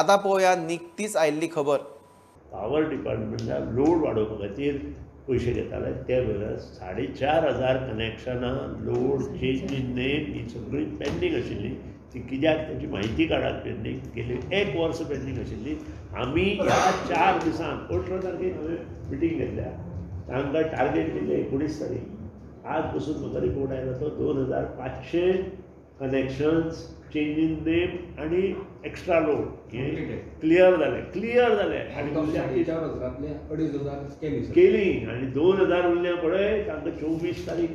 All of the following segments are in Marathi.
आता पळोवया निकतीच आयिल्ली खबर. पॉवर डिपार्टमेंटान लोड वाडोवपा खातीर पयशे घेताले ते वेळार 4,500 कनेक्शनां लोड चेंज इन नेम ही सगळी पेंडींग आशिल्ली. ती कित्याक ताची म्हायती काडात पेंडींग गेली 1 वर्स पेंडींग आशिल्ली. आमी ह्या 4 दिसांत 18 तारखेक हांवें मिटींग घेतल्या. तांकां टार्गेट दिल्लें 19 तारीख. आज पसून म्हाका रिपोर्ट आयला तो 2,500 कनेक्शन्स चेंज इन नेम आनी एक्स्ट्रा लोड हे क्लियर जाले आनी केली आनी 2,000 उरल्या पळय तांकां 24 तारीख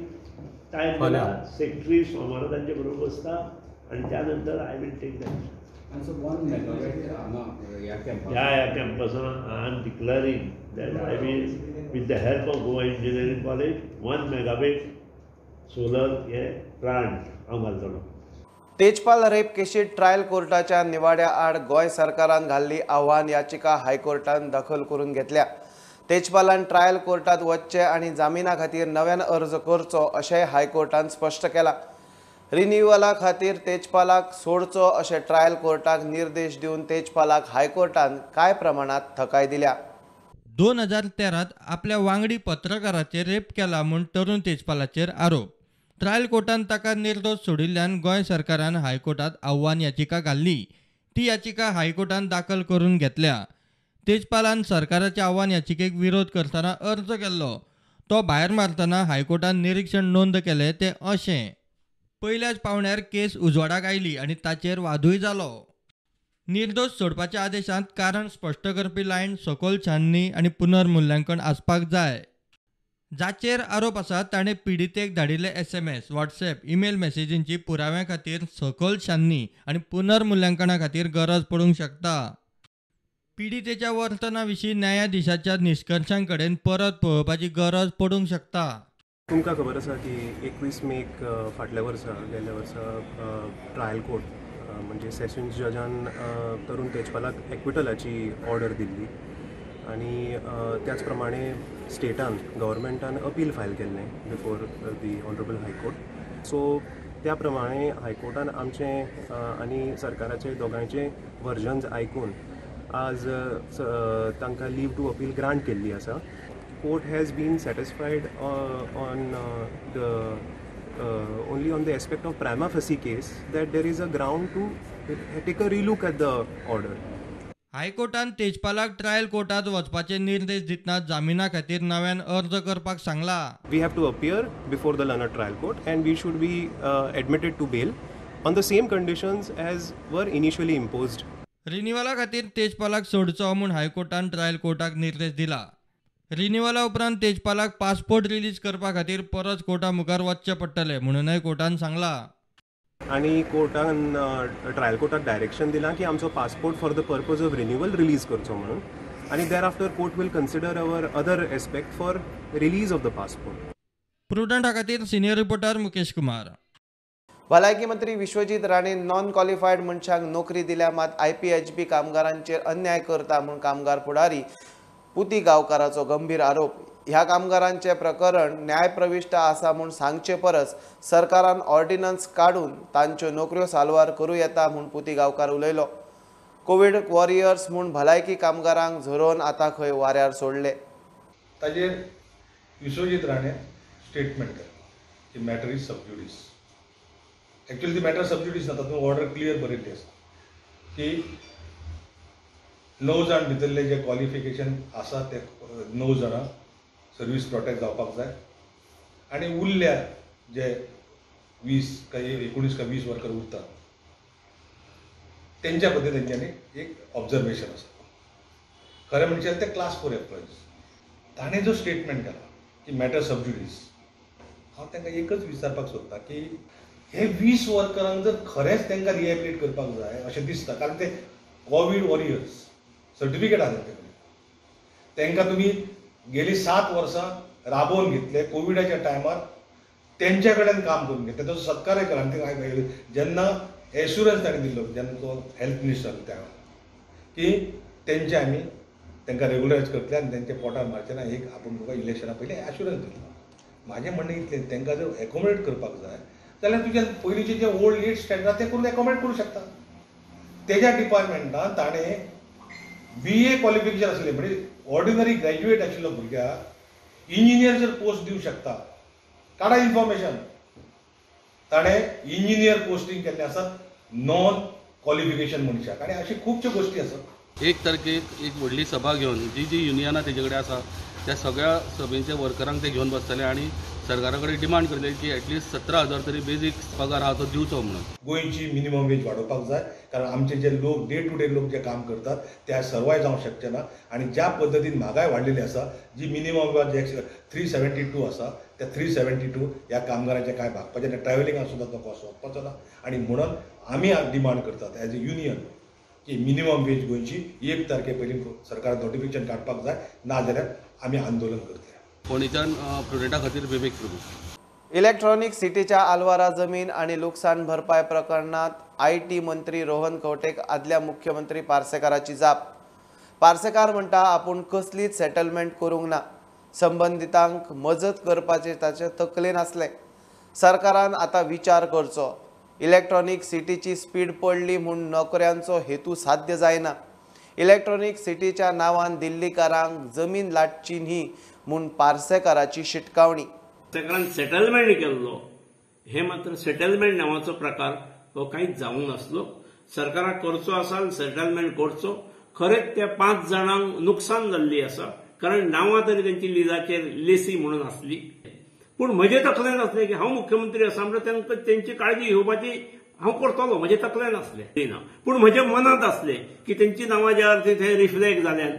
टायम दिला. सेक्रेटरी सोमारा तांचे बरोबर बसता आनी त्या नंतर आय विल टेक दॅट. ह्या कॅम्पसांत I am declaring that I will with the help of Goa Engineering College 1 megabit solar हे प्लांट हांव घालतलो. तेजपाल रेप केशीत ट्रायल कोर्टाच्या निवाड्या आड गोंय सरकारान घाल्ली आव्हान याचिका हायकोर्टान दखल करून घेतल्या. तेजपालान ट्रायल कोर्टात वचचे आनी जामिना खातीर नव्यान अर्ज करचो अशेंय हायकोर्टान स्पश्ट केला. रिन्युअला खातीर तेजपालाक सोडचो अशें ट्रायल कोर्टाक निर्देश दिवन तेजपालाक हायकोर्टान कांय प्रमाणात थकाय दिल्या. 2013 आपल्या वांगडी पत्रकाराचेर रेप केला म्हूण तरुण तेजपालाचेर आरोप. ट्रायल कोर्टान ताका निर्दोश सोडिल्ल्यान गोंय सरकारान हायकोर्टात आव्हान याचिका घाल्ली. ती याचिका हायकोर्टान दाखल करून घेतल्या. तेजपालान सरकाराच्या आव्हान याचिकेक विरोध करतना अर्ज केल्लो. तो भायर मारतना हायकोर्टान निरीक्षण नोंद केले ते अशें. पयल्याच पावण्यार केस उजवाडाक आयली आनी ताचेर वादूय जालो. निर्दोश सोडपाच्या आदेशांत कारण स्पश्ट करपी लायन सखोल छाननी आनी पुनर्मुल्यांकन आसपाक जाय. जाचेर आरोप आसा ताणें पिडीतेक धाडिल्ले SMS, WhatsApp, ईमेल मॅसेजींची पुराव्या खातीर सखोल छाननी आनी पुनर्मुल्यांकना खातीर गरज पडूंक शकता. पिडीतेच्या वर्तना विशीं न्यायाधीशाच्या निश्कर्शां कडेन परत पळोवपाची गरज पडूंक शकता. तुमकां खबर आसा की 21 मेक फाटल्या वर्सा गेल्ल्या वर्सा ट्रायल कोर्ट म्हणजे सेशन्स जजान तरुण तेजपालाक एक्विटलाची ऑर्डर दिल्ली आनी त्याच प्रमाणे स्टेटान गव्हर्मेंटान अपील फायल केल्लें before the honourable high court. So त्या प्रमाणे हायकोर्टान आमचें आनी सरकाराचे दोगांयचे वर्जन्स आयकून आज तांकां लीव टू अपील ग्रांट केल्ली आसा. Court has been satisfied on the only on the aspect of prima facie case that there is a ground to take a relook at the order. हायकोर्टान तेजपालाक ट्रायल कोर्टात वचपाचे निर्देश दितना जामिना खातीर नव्यान अर्ज करपाक सांगला. We have to appear before the Learned Trial Court and we should be admitted to bail on the same conditions as were initially imposed. रिन्युअला खातीर तेजपालाक सोडचो म्हूण हायकोर्टान ट्रायल कोर्टाक निर्देश दिला. रिन्युअला उपरांत तेजपालाक पासपोर्ट रिलीज करपा खातीर परत कोर्टा मुखार वचचें पडटलें म्हणूनय कोर्टान सांगला. आनी कोर्टान ट्रायल कोर्टाक डायरेक्शन दिलां की आमचो passport for the purpose of renewal release करचो म्हणून आनी thereafter court will consider our other aspect for release of the passport. प्रुडंटा खातीर सिनियर रिपोर्टर मुकेश कुमार. भलायकी मंत्री विश्वजीत राणेन नॉन क्वॉलिफायड मनशांक नोकरी दिल्या मात IPHB कामगारांचेर अन्याय करता म्हूण कामगार फुडारी पुती गांवकाराचो गंभीर आरोप. ह्या कामगारांचे प्रकरण न्यायप्रविश्ट आसा म्हूण सांगचे परस सरकारान ऑर्डिनन्स काडून तांच्यो नोकऱ्यो साल्वार करूं येता म्हूण पुती गांवकार उलयलो. कोविड वॉरियर्स म्हूण भलायकी कामगारांक झरोवन आतां खंय वाऱ्यार सोडले. ताजेर विश्वजीत राणे स्टेटमेंट केला की मॅटर इज सबज्युडिस. एक्चुअली ती मॅटर सबज्युडिस ना, तातूंत ऑर्डर क्लियर बरयल्ली आसा की 9 जाण भितरले जे क्वॉलिफिकेशन आसा ते 9 जाणां सर्वीस प्रोटेक्ट जावपाक जाय आनी उरल्या जे 20 काय 19 काय 20 वर्कर उरता तेंच्या बद्दल तेंच्यांनी एक ऑब्जर्वेशन आसा. खरें म्हणजे ते क्लास 4 एम्प्लॉईज. ताणें जो स्टेटमेंट केला की मॅटर सबज्युडिस, हांव तांकां एकच विचारपाक सोदतां की हे 20 वर्करांक जर खरेंच तांकां रिहॅबिलिट करपाक जाय अशें दिसता, कारण ते कोविड वॉरियर्स सर्टिफिकेट आसा तांकां तुमी गेली 7 वर्सां राबोवन घेतले. कोविडाच्या टायमार तेंच्या कडेन काम करून घेतले, ताचो सत्कारय केला. आनी जेन्ना एश्युरन्स ताणें दिल्लो जेन्ना तो हेल्थ मिनिस्टर त्या की तेंचे आमी तांकां रेगुलरायज करतले आनी तेंचे पोटार मारचे ना, एक आपूण तुका इलेक्शना पयलीं एश्युरन्स दिलो. म्हाजें म्हणणें इतलें, तांकां जर एकोमोडेट करपाक जाय जाल्यार तुज्या पयलींचे जे ओल्ड एज स्टँडर्ड ते करून एकोमोडेट करूं शकता. तेज्या डिपार्टमेंटान ताणें BA क्वॉलिफिकेशन आसलें म्हणजे ऑर्डिनरी ग्रॅज्युएट आशिल्लो भुरग्याक इंजिनियर जर पोस्ट दिवंक शकता, काडा इन्फॉर्मेशन. ताणें इंजिनियर पोस्टिंग केल्ले आसात नॉन क्वॉलिफिकेशन मनशाक, आनी अशी खुबश्यो गोश्टी आसात. 1 तारखेक एक व्हडली सभा घेवन जी युनियनां तेजे कडेन आसा त्या सगळ्या सभेच्या वर्करांक ते घेवन बसतले आनी सरकारा कडेन डिमांड करतले की एटलिस्ट 17,000 तरी बेजीक पगार आहा तो दिवचो म्हणून. गोंयची मिनिमम वेज वाडोवपाक जाय, कारण आमचे जे लोक डे टू डे लोक जे काम करतात ते सर्वाय जावंक शकचे ना. आनी ज्या पद्दतीन म्हागाय वाडलेली आसा, जी मिनिमम वेज 372 आसा, त्या 372 ह्या कामगारांचे कांय भागपाचें ना. ट्रॅव्हलिंगाक सुद्दां तो कॉस्ट वचपाचो ना. आनी म्हणून आमी डिमांड करतात एज अ युनियन की मिनिमम वेज गोंयची 1 तारखे पयलीं सरकार नोटिफिकेशन काडपाक जाय, ना जाल्यार आमी आंदोलन करतले. फोंडेच्यान स्टुडंटा खातीर विवेक प्रभू. इलेक्ट्रॉनिक सिटीच्या आलवारा जमीन आणि नुकसान भरपाई प्रकरणात IT मंत्री रोहन खंवटेक आदल्या मुख्यमंत्री पार्सेकाराची जाप. पार्सेकार म्हणटा आपूण कसलीच सेटलमेंट करूंक ना, संबंधितांक मजत करपाचे ताचे तकलेन आसले. सरकारान आता विचार करचो. इलेक्ट्रॉनिक सिटीची स्पीड पडली म्हूण नोकऱ्यांचो हेतू साध्य जायना. इलेक्ट्रॉनिक सिटीच्या नांवान दिल्लीकारांक जमीन लाटची न्ही म्हूण पार्सेकाराची शिटकावणी. सरकारान सेटलमेंट केल्लो, हे मात्र सेटलमेंट नावाचो प्रकार तो कांयच जावंक नासलो. सरकाराक करचो आसा सेटलमेंट करचो. खरेंच त्या 5 जाणांक नुकसान जाल्ली आसा, कारण नांवां तरी तेंची लिजाचेर लेसी म्हणून आसली. पूण म्हजे तकलेन आसलें की हांव मुख्यमंत्री आसा म्हणल्यार तांकां तेंची काळजी घेवपाची हांव करतलो, म्हजे तकलेन आसलें ना. पूण म्हज्या मनांत आसलें की तेंची नांवां ज्या थंय रिफ्लेक्ट जाल्यात,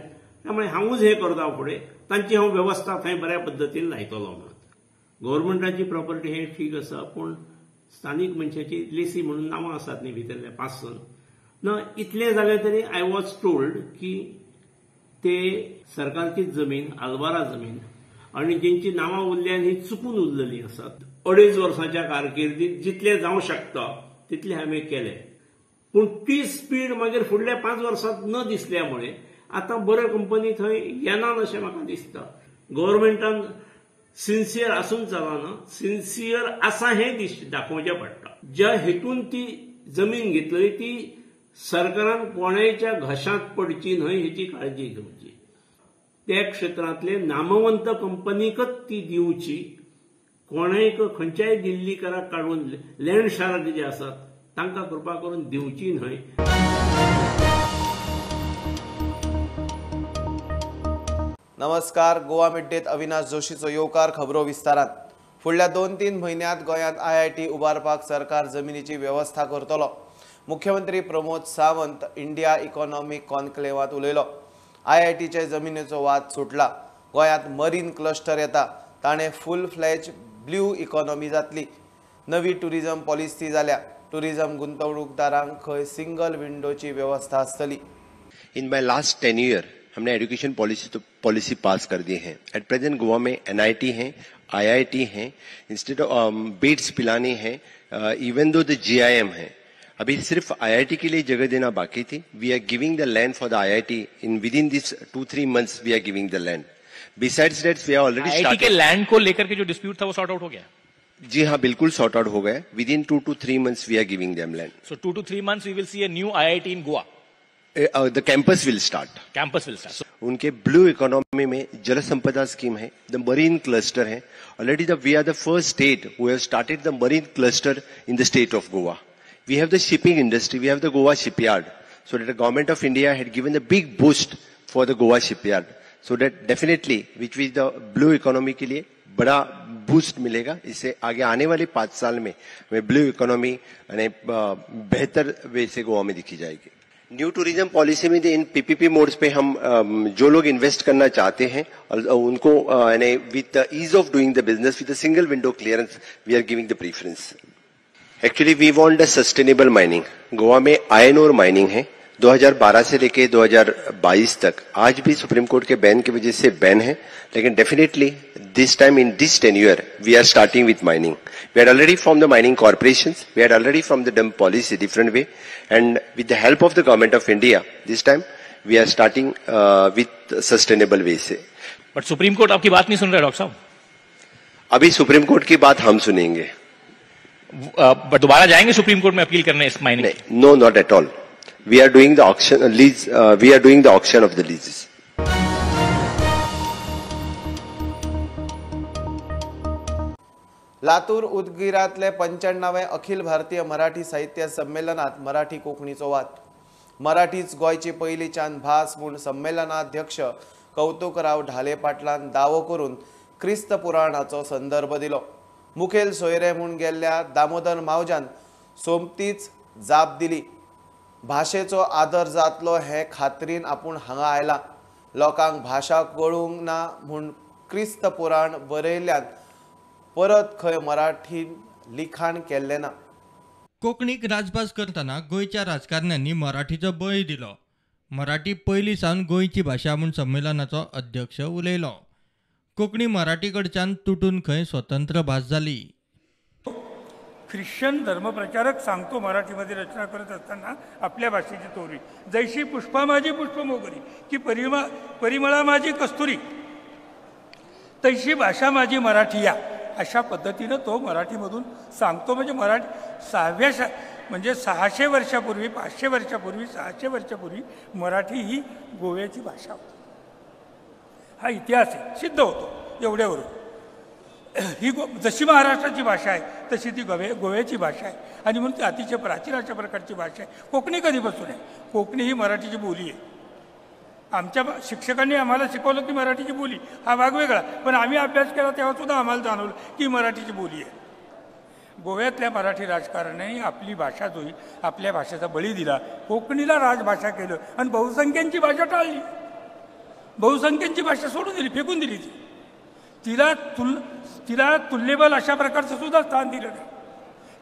त्यामुळे हांवूच हे करता फुडें तांची हांव वेवस्था थंय बऱ्या पद्दतीन लायतलो म्हणून. गव्हर्नमेंटाची प्रॉपर्टी हे ठीक आसा, पूण स्थानीक मनशाची लेसी म्हणून नांवां आसात न्ही भितरले 5 ना. इतले जाले तरी आय वॉज टोल्ड की ते सरकारची जमीन आलवारा जमीन आणि ज्यांची नांवां उरल्यान ही चुकून उरलेली आसात. 2.5 वर्सांच्या कारकिर्दीत जितले जावं शकता तितले हांवें केले. पूण ती स्पीड मागीर फुडल्या 5 वर्सांत न दिसल्यामुळे आता बऱ्यो कंपनी थंय येनात अशें म्हाका दिसता. गव्हर्नमेंटान सिन्सियर आसून चलना, सिन्सियर आसा हें दाखोवचें पडटा. ज्या हेतून ती जमीन घेतली ती सरकारान कोणाच्या घशांत पडची न्हय हेची काळजी घेवची. त्या क्षेत्रांतले नामवंत कंपनीकच ती दिवची. कोणाक खंयच्याय दिल्लीकाराक काडून लँड शार्क जे आसात तांकां कृपा करून दिवची न्हय. नमस्कार. गोवा मिड्डेत अविनाश जोशीचो येवकार. खबरो विस्तारात. फुडल्या 2-3 म्हयन्यांत गोंयांत IIT उबारपाक सरकार जमिनीची व्यवस्था करतलो. मुख्यमंत्री प्रमोद सावंत इंडिया इकॉनॉमिक कॉन्क्लेवात उलयलो. IITचे जमिनीचो वाद सुटला. गोंयांत मरीन क्लस्टर येता. ताणें फूल फ्लेज ब्ल्यू इकॉनॉमी जातली. नवी टुरिझम पॉलिसी जाल्या. टुरिझम गुंतवणूकदारांक खंय सिंगल विंडोची व्यवस्था आसतली. इन माय लास्ट 10 ईयर हमने एजुकेशन पॉलिसी पास कर दी है. एट प्रेजेंट गोवा में NIT है, IIT है, इंस्टीट्यूट ऑफ बिट्स पिलानी है, इवन दो द GIM है. अभी सिर्फ IIT के लिए जगह देना बाकी थी. We are giving the land for the IIT in with in this 2-3 months we are giving the land. Besides that we are already IIT के लैंड को लेकर के जो डिस्प्यूट था वो सॉर्ट आउट हो गया. जी हाँ, बिल्कुल सॉर्ट आउट हो गया. Within 2 to 3 months we are giving them land. So 2 to 3 months we will see a new IIT in Goa. The campus will start. Campus will start. उनके ब्लू इकोनॉमी में जल संपदा स्कीम है, द मरीन क्लस्टर है. Already we are the first state who have started the marine cluster in the state of Goa. We have the shipping industry. We have the Goa shipyard. So that the government of India had given a big boost for the Goa shipyard. So that definitely, which is the blue economy के लिए बड़ा बूस्ट मिलेगा. इससे आगे आने वाले 5 साल में हमें ब्लू इकोनॉमी बेहतर वे से गोवा में दिखी जाएगी. न्यू टूरिज्म पॉलिसी में इन PPP मोड्स पे हम जो लोग इन्वेस्ट करना चाहते हैं उनको with the ease of doing the business with the single window clearance we are giving the preference. Actually we want the sustainable mining. Goa में आयरन ओर माइनिंग है 2012 से लेके 2022 तक. आज भी सुप्रीम कोर्ट के बैन की वजह से बैन है, लेकिन definitely this time in this tenure we are starting with mining. We are already from the mining corporations. We are already from the dump policy different way, and with the help of the government of India this time we are starting with sustainable way से. बट सुप्रीम कोर्ट आपकी बात नहीं सुन रहा डॉक्टर साहब. अभी सुप्रीम कोर्ट की बात हम सुनेंगे. बट दोबारा जाएंगे सुप्रीम कोर्ट में अपील करने इस mining? No, not at all. we are doing the auction of the leases. Latur उदगीरातले 95वे अखिल भारतीय मराठी साहित्य संमेलनात मराठी कोंकणीचो वाद. मराठीच गोंयची पयलींच्यान भास म्हूण संमेलनाध्यक्ष कौतुकराव ढाले पाटलान दावो करून क्रिस्त पुराणाचो संदर्भ दिलो. मुखेल सोयरे म्हूण गेल्ल्या दामोदर मावजान सोमतीच जाप दिली. भाशेचो आदर जातलो हे खात्रीन आपूण हांगा आयला. लोकांक भाशा कळूंक ना म्हूण क्रिस्त पुराण बरयल्ल्यान परत खंय मराठीन लिखाण केल्लें ना. कोंकणीक राजभास करतना गोंयच्या राजकारण्यांनी मराठीचो बळी दिलो. मराठी पयलीं सावन गोंयची भाशा म्हूण संमेलनाचो अध्यक्ष उलयलो. कोंकणी मराठी कडच्यान तुटून खंय स्वतंत्र भास जाली. ख्रिश्चन धर्मप्रचारक सांगतो मराठीमध्ये रचना करत असताना आपल्या भाषेची तोरी, जैशी पुष्पा माझी पुष्पमोगरी की परिमळा माझी कस्तुरी, तैशी भाषा माझी मराठी या, अशा पद्धतीनं तो मराठीमधून सांगतो. म्हणजे मराठी म्हणजे 600 वर्षापूर्वी, 500 वर्षापूर्वी, 600 वर्षापूर्वी मराठी ही गोव्याची भाषा होती. हा इतिहास आहे, सिद्ध होतो एवढ्यावरून. ही जशी महाराष्ट्राची भाषा आहे तशी ती गोव्याची भाषा आहे आणि म्हणून ती अतिशय प्राचीन अशा प्रकारची भाषा आहे. कोकणी कधीपासून आहे? कोकणी ही मराठीची बोली आहे. आमच्या शिक्षकांनी आम्हाला शिकवलं की मराठीची बोली हा भाग वेगळा, पण आम्ही अभ्यास केला तेव्हासुद्धा आम्हाला जाणवलं की मराठीची बोली आहे. गोव्यातल्या मराठी राजकारण्यांनी आपली भाषा जोई आपल्या भाषेचा बळी दिला, कोकणीला राजभाषा केलं आणि बहुसंख्यांची भाषा टाळली. बहुसंख्यांची भाषा सोडून दिली, फेकून दिली. तिला तुल्यबल अशा प्रकारचं सुद्धा स्थान दिलं नाही,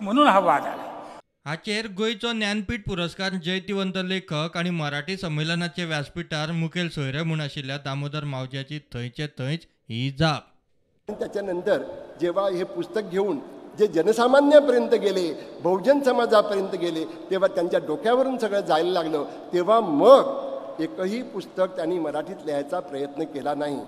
म्हणून हा वाद आला. हाचेर गोंयचो ज्ञानपीठ पुरस्कार जैतिवंत लेखक आणि मराठी संमेलनाचे व्यासपीठार मुखेल सोयरे म्हूण आशिल्ल्या दामोदर मावज्याची थंयचे थंयच ही जाप. त्याच्यानंतर जेव्हा हे पुस्तक घेऊन जे जनसामान्यापर्यंत गेले, बहुजन समाजापर्यंत गेले, तेव्हा त्यांच्या डोक्यावरून सगळं जायला लागलं. तेव्हा मग एकही पुस्तक त्यांनी मराठीत लिहायचा प्रयत्न केला नाही.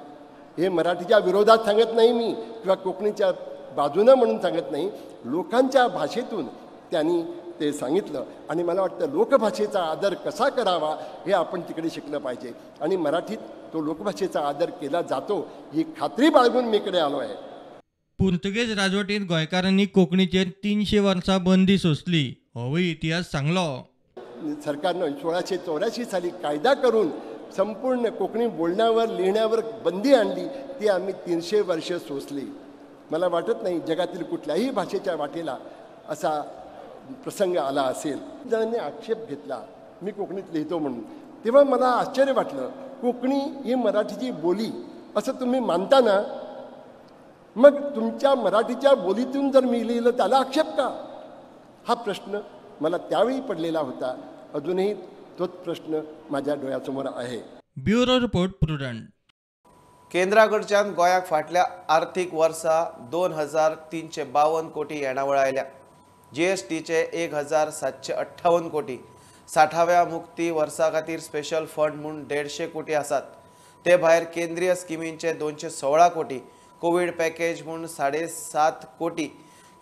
हे मराठीच्या विरोधात सांगत नाही मी, किंवा कोकणीच्या बाजूनं म्हणून सांगत नाही. लोकांच्या भाषेतून त्यांनी ते सांगितलं आणि मला वाटतं लोकभाषेचा आदर कसा करावा हे आपण तिकडे शिकलं पाहिजे आणि मराठीत तो लोकभाषेचा आदर केला जातो ही खात्री बाळगून मी इकडे आलो आहे. पुर्तुगेज राजवटीत गोंयकारांनी कोंकणीचेर 300 वर्सां बंदी सोंसली होय इतिहास सांगलो. सरकारनं 1684 साली कायदा करून संपूर्ण कोकणी बोलण्यावर लिहिण्यावर बंदी आणली. ती आम्ही 300 वर्ष सोसली. मला वाटत नाही जगातील कुठल्याही भाषेच्या वाटेला असा प्रसंग आला असेल. जणांनी आक्षेप घेतला मी कोकणीत लिहितो म्हणून, तेव्हा मला आश्चर्य वाटलं. कोकणी ही मराठीची बोली असं तुम्ही मानता ना, मग तुमच्या मराठीच्या बोलीतून जर मी लिहिलं त्याला आक्षेप का? हा प्रश्न मला त्यावेळी पडलेला होता. अजूनही तोच प्रश्न माझ्या डोळ्यासमोर आहे. Bureau report prudent. केंद्राकडच्यान गोंयाक फाटल्या आर्थीक वर्सा 2352 कोटी येणावळ आयल्या. जीएसटीचे 1758 कोटी. 60व्या मुक्ती वर्सा खातीर स्पेशल फंड म्हूण 150 कोटी आसात. ते भायर केंद्रीय स्किमींचे 216 कोटी, कोविड पॅकेज म्हूण 7.5 कोटी,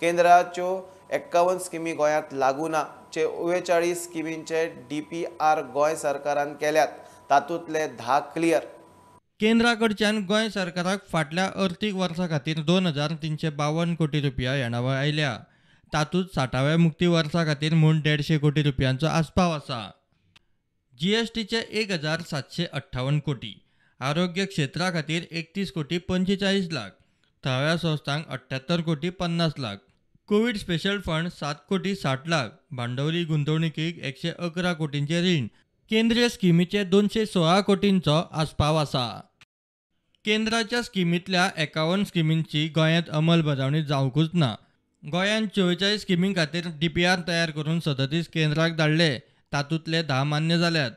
केंद्राच्यो 51 स्किमी गोंयांत लागू ना चे 39 स्किमींचे DPR गोंय सरकारान केल्यात. तातूंतले 10 क्लियर. केंद्राकडच्यान गोंय सरकाराक फाटल्या अर्थीक वर्सा खातीर 2352 कोटी रुपया येणावळ आयल्या. तातूंत 60व्या मुक्ती वर्सा खातीर म्हूण 150 कोटी रुपयांचो आस्पाव आसा. जीएसटीचे 1758 कोटी, आरोग्य क्षेत्रा खातीर 31 कोटी 45 लाख, थळाव्या संस्थांक 78 कोटी 50 लाख, कोविड स्पेशल फंड 7 कोटी 60 लाख, भांडवली गुंतवणुकीक 111 कोटींचे रीण, केंद्रीय स्किमीचे 216 कोटींचो आस्पाव आसा. केंद्राच्या स्किमींतल्या 51 स्किमींची गोंयांत अंमलबजावणी जावंकूच ना. गोंयांत 44 स्किमीं खातीर DPR तयार करून 37 केंद्राक धाडले. तातूंतले 10 मान्य जाल्यात.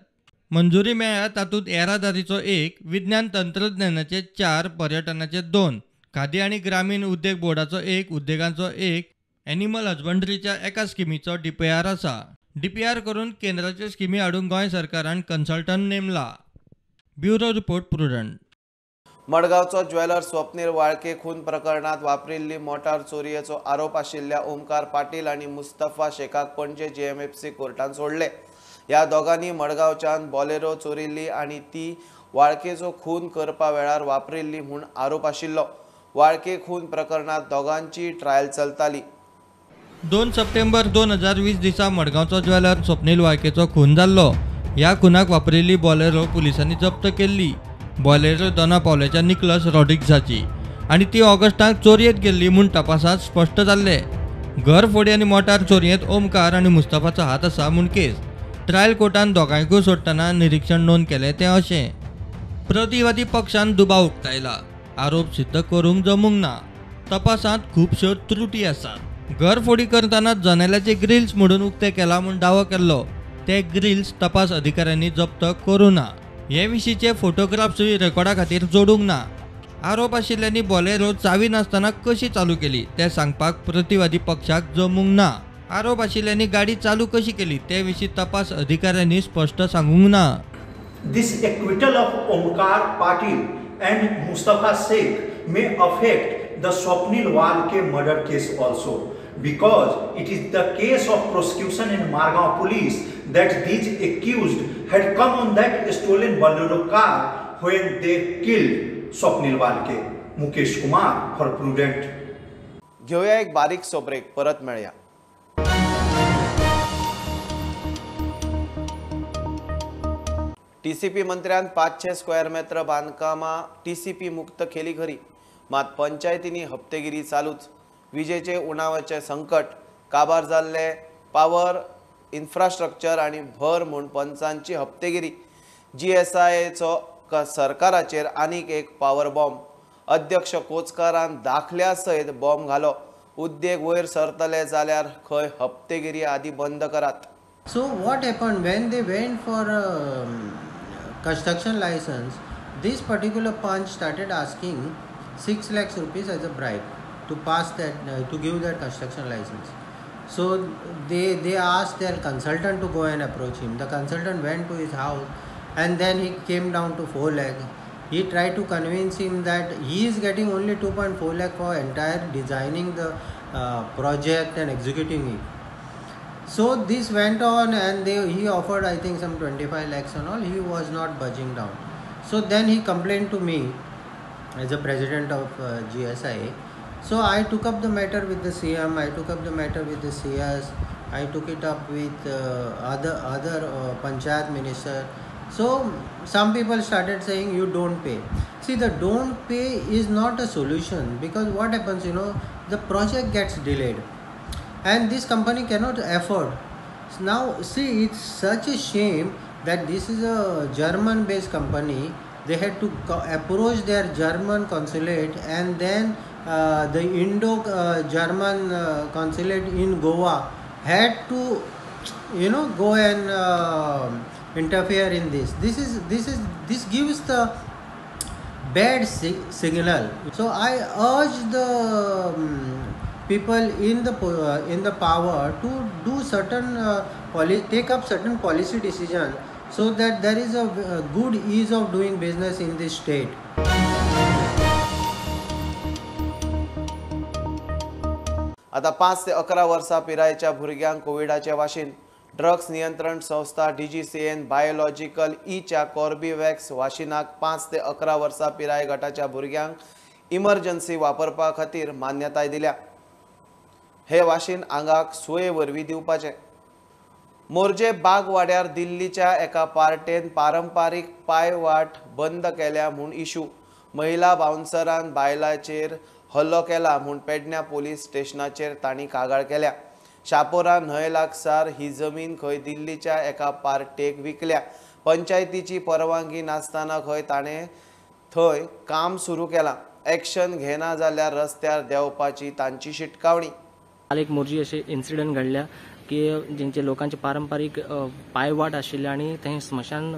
मंजुरी मेळ्ळ्या तातूंत येरादारीचो 1, विज्ञान तंत्रज्ञानाचे 4, पर्यटनाचे 2, खादी आनी ग्रामीण उद्देग बोर्डाचो 1, उद्देगांचो 1, एनिमल हजबंड्रीच्या एका स्किमीचो DPR आसा. DPR करून केंद्राच्यो स्किमी हाडूंक गोंय सरकारान कन्सल्टंट नेमला. Bureau report Prudent. मडगांवचो ज्वेलर स्वप्नील वाळके खून प्रकरणात वापरिल्ली मोटार चोरयेचो आरोप आशिल्ल्या ओमकार पाटील आनी मुस्तफा शेखाक पणजे GMFC कोर्टान सोडले. ह्या दोगांनी मडगांवच्यान बॉलेरो चोरिल्ली आनी ती वाळकेचो खून करपा वेळार वापरिल्ली म्हूण आरोप आशिल्लो. वाळके खून प्रकरणात दोगांची ट्रायल चलताली. 2 सप्टेंबर 2020 दिसा मडगांवचो ज्वेलर स्वप्नील वाळकेचो खून जाल्लो. ह्या खुनाक वापरिल्ली बॉलेरो पुलिसांनी जप्त केल्ली. बॉलेरो दोना पावल्याच्या निकलस रॉड्रिग्जाची आनी ती ऑगस्टाक चोरयेत गेल्ली म्हूण तपासांत स्पश्ट जाल्ले. घरफोडी आनी मोटार चोरयेंत ओमकार आनी मुस्तफाचो हात आसा म्हूण केस. ट्रायल कोर्टान दोगांयकूय सोडटना निरीक्षण नोंद केलें तें अशें. प्रतिवादी पक्षान दुबाव उक्तायला. आरोप सिद्ध करूंक जमूंक ना. तपासांत खुबश्यो त्रुटी आसात. घरफोडी करतना जनेलाचे ग्रिल्स मोडून उक्ते केला म्हूण दावो केल्लो. ते ग्रिल्स तपास अधिकाऱ्यांनी जप्त करूं ना. हे विशींचे फोटोग्राफ्सूय रेकॉर्डा खातीर जोडूंक ना. आरोप आशिल्ल्यांनी बॉलेरो चावी नासतना कशी चालू केली तें सांगपाक प्रतिवादी पक्षाक जमूंक ना. आरोप आशिल्ल्यांनी गाडी चालू कशी केली ते विशीं तपास अधिकाऱ्यांनी स्पश्ट सांगूंक ना. This acquittal of Omkar Patil and Mustafa Sheikh may affect the Swapnil Walke murder case also, because it is the case of prosecution in Margaon police that these accused had come on that stolen Bolero car when they killed Swapnil Walke. Mukesh Kumar for Prudent. घेऊया एक बारीकसो ब्रेक, परत मेळया. टीसीपी मंत्र्यान 500 स्क्वेअर मेत्र बांदकामां टीसीपी मुक्त केली खरी, मात पंचायतींनी हप्तेगिरी चालूच. विजेचे उणावाचे संकट, काबार जाल्ले पावर इन्फ्रास्ट्रक्चर आनी भर म्हूण पंचांची हप्तेगिरी. GSIAचो सरकाराचेर आनीक एक पावर बॉम्ब. अध्यक्ष कोचकारान दाखल्या सयत बॉम्ब घालो. उद्देग वयर सरतले जाल्यार खंय हप्तेगिरी आदी बंद करात. So what happened when they went for construction license? This particular punch started asking 6 lakhs rupees as a bribe to pass that to give that construction license. So they asked their consultant to go and approach him. The consultant went to his house and then he came down to 4 lakh. He tried to convince him that he is getting only 2.4 lakh for entire designing the project and executing it. So this went on and he offered I think some 25 lakhs and all. He was not budging down. So then he complained to me as a president of GSIA. So I took up the matter with the CM, I took up the matter with the CS, I took it up with other panchayat minister. So some people started saying you don't pay. See, the don't pay is not a solution, because what happens, the project gets delayed and this company cannot afford. Now see, it's such a shame that this is a German based company. They had to approach their German consulate, and then the Indo-German consulate in Goa had to go and interfere in this. This gives the bad signal. So I urge the people in the power to do certain take up certain policy decision so that there is a good ease of doing business in this state. आता 5 ते 11 वर्सां पिरायेच्या भुरग्यांक कोविडाचे वाशीन. ड्रग्स नियंत्रण संस्था DGCAन बायोलॉजिकल ईच्या कॉर्बेवॅक्स वाशिनाक 5 ते 11 वर्सां पिराय गटाच्या भुरग्यांक इमर्जन्सी वापरपा खातीर मान्यताय दिल्या. हे वाशीन आंगाक सुये वरवीं दिवपाचें. मोर्जे बाग वाड्यार दिल्लीच्या एका पार्टेन पारंपारीक पायवाट बंद केल्या म्हूण इशू. महिला बाउन्सरान बायलाचेर हल्लो केला म्हूण पेडण्यां पोलीस स्टेशनाचेर तांणी कागाळ केल्या. शापोरा न्हंय लागसार ही जमीन खंय दिल्लीच्या एका पार्टेक विकल्या. पंचायतीची परवानगी नासतना खंय ताणें थंय काम सुरू केलां. एक्शन घेना जाल्यार रस्त्यार देंवपाची तांची शिटकावणी. काल एक मोर्जी असे इन्सिडंट घडल्या की जेंचे लोकांचे पारंपारीक पायवाट आशिल्ले आनी थंय स्मशान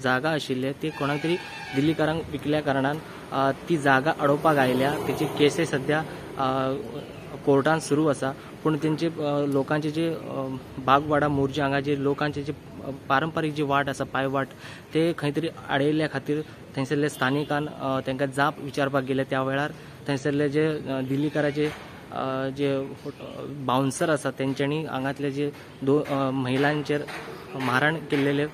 जागा आशिल्ले ते कोणाक तरी दिल्लीकारांक विकल्या कारणान ती जागा अडोवपाक आयल्या. तेची केसी सध्या कोर्टान सुरू आसा. पूण तेंचे लोकांचे जे बागवाडा मोर्जे हांगा जे लोकांचे जे पारंपारीक जी वाट आसा पायवाट ते खंय तरी आडयल्ल्या खातीर थंयसरले स्थानिकान तांकां जाप विचारपाक गेले. त्या वेळार थंयसरले जे दिल्लीकाराचे जे बाउन्सर आसा तेंच्यांनी हांगातले जे महिलांचेर मारहाण केल्लेले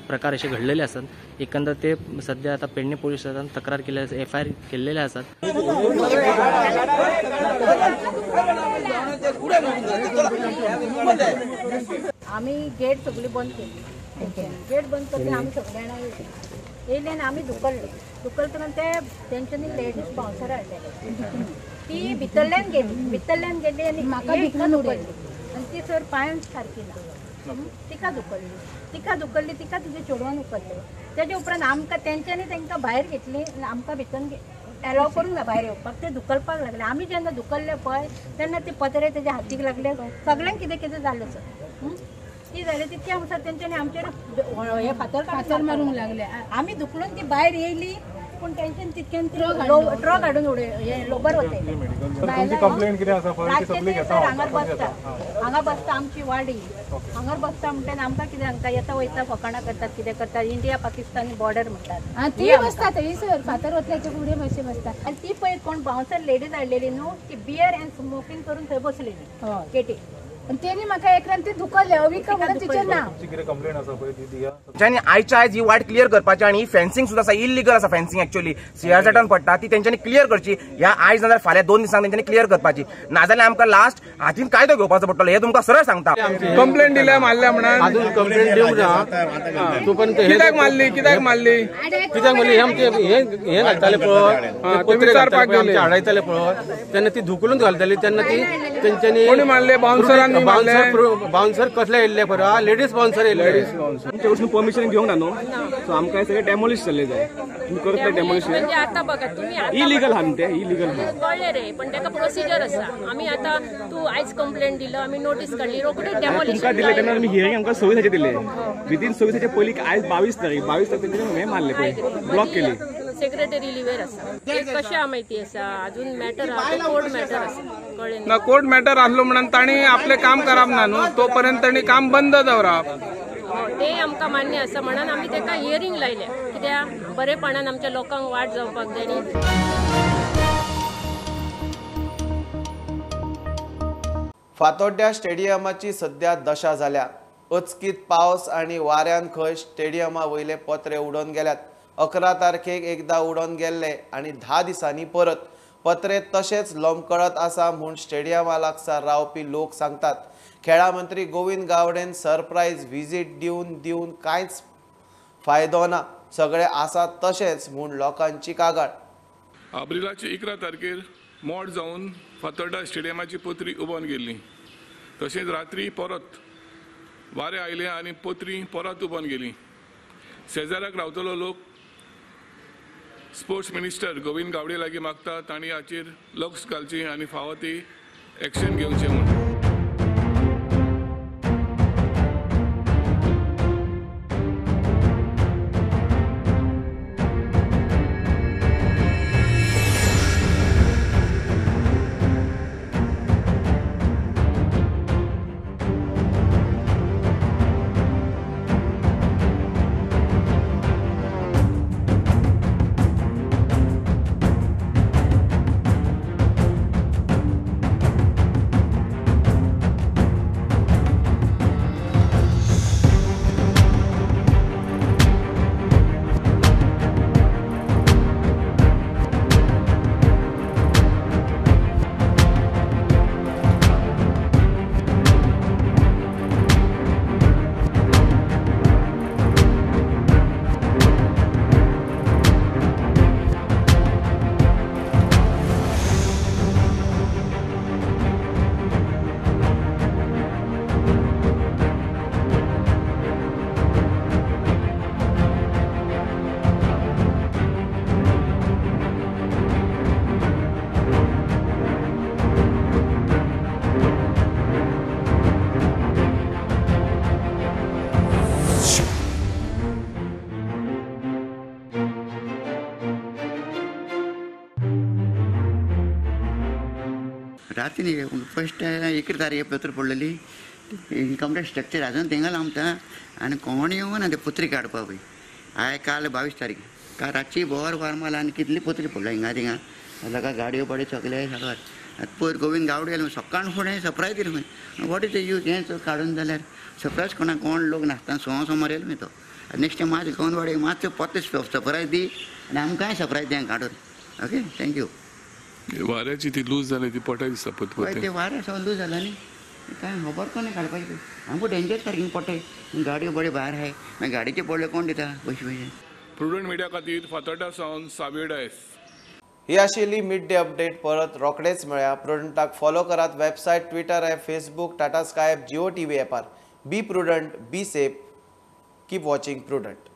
प्रकार असे घडलेले असतात. एकंदर ते सध्या आता पेडणे पोलीस स्टेशनात तक्रार केल्या FIR केलेले असतात. आम्ही गेट सगळी बंद केली. गेट बंद करून आम्ही सगळे जाणां येयले आनी आमी दुकलतना ते तेंच्यांनी लेडीज बाउन्सर हाडलेले. ती भितरल्यान गेली आनी म्हाका भितन उडयली आनी ती सर पांयान सारकी ना. तिका दुखल्ली तिका तिच्या चेडवान उखल्ले. तेजे उपरांत आमकां तेंच्यांनी तांकां भायर घेतली आनी आमकां भितन एलाव करूंक ना भायर येवपाक. ते दुखलपाक लागले. आमी जेन्ना दुखल्ले पळय तेन्ना ते पत्रे तेजे हातीक लागले. सगळ्यांक कितें कितें जालें सर. ती जालें तितके अनुसार तेंच्यांनी आमचेर हे फातर मारूंक लागले. आमी दुखलून ती भायर येयली पूण तेंच्यान तितक्यान ट्रक हाडून हे लोबर वते. हांगा बसता आमची वाडी हांगा बसता म्हणटा आमकां कितें हांकां येता वयता फकाणां करतात कितें करतात. इंडिया पाकिस्तान बॉर्डर म्हणटात ती बसता थंय सर फातर वतल्याचे फुडें बशी बसता. आनी ती पळय कोण बाउन्सर लेडीज हाडलेली न्हू ती बियर एंड स्मोकिंग करून थंय बसलेली केटी. तेणी म्हाका एकरान ती दुखल्ले अविका म्हणून तिचें नांव. ज्यांनी आयच्या आयज ही वाट क्लियर करपाची आणि ही फेन्सिंग सुद्धा आसा इल्लीगल आसा. फेन्सिंग एक्चुअली सियारचटान पडटा ती तेंच्यांनी क्लियर करची. ह्या आयज नाजाल्यार फाल्यां 2 दिसांक तेंच्यांनी क्लियर करपाची. नाजाल्यार आमकां लास्ट हातीन कायदो घेवपाचो पडटलो. हे तुमकां सरळ सांगता. कंप्लेंट दिल्या मारल्या म्हणून अजून कंप्लेंट दिवंक ना. तू पण कित्याक मारली हे आमचे हे घालताले पळय विचारपाक गेले हाडयताले पळय तेन्ना ती धुकलून घालताली तेन्ना ती तेंच्यांनी मारले बाउन्सर कसले येयल्ले पळय लेडीज बाउन्सर येयल्ले. तुमच्या कडसून परमिशन घेवंक ना न्हू सो आमकां सगळे डेमोलिश जाल्ले जाय. तुम्ही करतले डेमोलिश म्हणजे आता बघा तुम्ही इलिगल आहा ते इलिगल कळले रे पण ताका प्रोसिजर आसा. आम्ही आता तू आयज कंप्लेंट दिलो आम्ही नोटीस काढली रोखडेच डेमोलिश तुमकां दिले तेन्ना आमी हियरिंग आमकां 26 दिले. विदिन 26 पयलीं आयज 22 तारीख हे मारले पळय ब्लॉक केली. सेक्रेटरी लिव्हर आसा कशा माहिती आसा अजून मॅटर कोर्ट मॅटर आसा कळ्ळें ना. कोर्ट मॅटर आसलो म्हणून तांणी आपलें काम करप ना न्हू तोपर्यंत तांणी काम बंद दवरप ते आमकां मान्य आसा म्हणून आमी ताका हियरिंग लायल्या. कित्याक बरेपणान आमच्या लोकांक वाट जावपाक जाय न्ही. फातोड्ड्या स्टेडियमाची सध्या दशा जाल्या. अचकीत पावस आनी वाऱ्यान खंय स्टेडियमा वयले पत्रे उडोवन गेल्यात. 11 तारखेक एकदा उडोवन गेल्ले आनी 10 दिसांनी परत. पत्रे तशेंच लोंबकळत आसा म्हूण स्टेडियमा लागसार रावपी लोक सांगतात. खेळा मंत्री गोविंद गावडेन सरप्रायज व्हिजीट दिवन कांयच फायदो ना. सगळे आसा तशेंच म्हूण लोकांची कागाळ. एप्रिलाची 11 तारखेर मोड जावन फातोड्डा स्टेडियमाची पत्री उबोवन गेल्ली. तशेंच रात्री परत वारें आयलें आनी पत्री परत उबोवन गेली. शेजाऱ्याक रावतलो लोक स्पोर्ट्स मिनिस्टर गोविंद गावडे लागीं मागता तांणी हाचेर लक्ष घालचें आनी फावो ती एक्शन घेवचें म्हूण. रात्री फर्स्ट 1 तारीख पत्र पडलेली इन्कम टॅक्स स्ट्रक्चर अजून तेंगा लावता आनी कोण येवन आनी पत्री काडपा पळय. हांवें काल 22 तारीख काल रातची बोर वारमाला आनी कितली पत्री पडलो हिंगा थिंगा लोकां गाडयो पाड्यो चकले सगळ्यात पयर गोविंद गावडे आयलो सकाळ फुडें सरप्रायज दिलो खंय वॉट इज द यूज हें काडून जाल्यार सरप्रायज कोण लोक नासतना समोर येयलो खंय तो नेक्स्ट टायम मातशें गोंदवाडे मातसो परते सरप्रायज दी आनी आमकांय सरप्रायज दी काडून ओके थँक्यू वाऱ्याची ती लूज जाली ती पोटाय दिसता पळय ते वारें सगळें लूज जाला न्ही काय खबर कोणी काडपाचें आमकां डेंजर सारकें पोटे गाडयो बडे भायर आहाय मागीर गाडयेचे पडले कोण दिता पयशे प्रुडंट मिडिया खातीर फातोर्डा सावन साबीर डायस. ही आशिल्ली मिड डे अपडेट. परत रोखडेच मेळया. प्रुडंटाक फॉलो करात. Website, Twitter app, Facebook, Tata Sky app, Jio TV ॲपार. Be Prudent, be safe. Keep watching prudent.